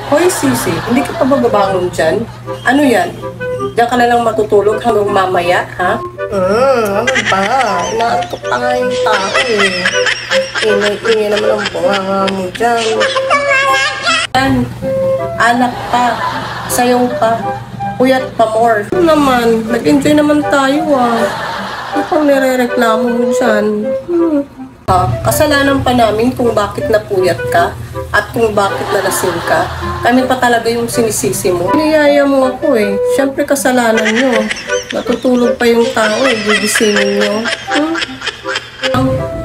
Hoy, Sisi, hindi ka pa ba babangon dyan? Ano yan? Diyan ka na lang matutulog hanggang mamaya, ha? Ano ba? Inaantok pa nga yung tao eh. Ingay-ingay naman ang bunganga mo dyan. Yan, anak pa, sayaw pa, puyat pa more. Ano naman, nag-enjoy naman tayo ah. Ano pang nire-reklamo mo dyan? Kasalanan pa namin kung bakit napuyat ka at kung bakit nalasing ka. Kami pa talaga yung sinisisi mo. Niyaya mo ako eh. Siyempre kasalanan nyo. Natutulog pa yung tao eh. Gigisingin nyo.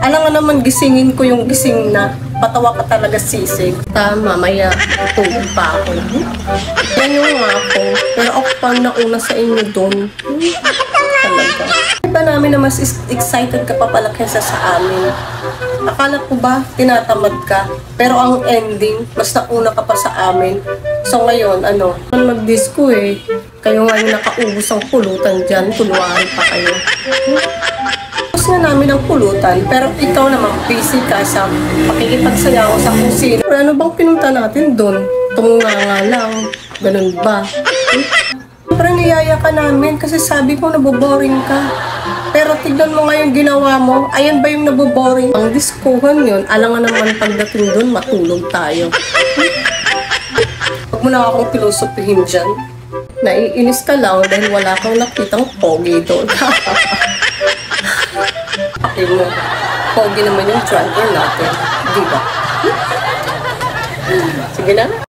Alam nga naman gisingin ko yung gising na. Patawa ka talaga, Sisi. Mamaya tulog pa ako. Yan yung nga ako. Pero ako pang nauna sa inyo doon. Talaga. Iba namin na mas excited ka pa pala kaysa sa amin. Akala ko ba tinatamad ka? Pero ang ending, mas nauna ka pa sa amin. So ngayon, mag-disco eh. Kayo nga yung nakaubos ang pulutan dyan. Tuluan pa kayo. Tapos nga namin ang pulutan. Pero ikaw naman, busy ka sa pakikipagsayaw sa kung sino. Pero ano bang pinunta natin doon? Tunga nga lang. Ganun ba? Pero niyaya ka namin kasi sabi ko naboboring ka. Pero tignan mo nga yung ginawa mo. Ayan ba yung naboboring? Ang diskuhan yun. Alam nga naman pagdating doon, matulog tayo. Huwag mo na akong pilosopihin dyan. Naiinis ka lang dahil wala kang nakitang pogi doon. Akin mo, pogi naman yung driver natin. Di ba? Sige na.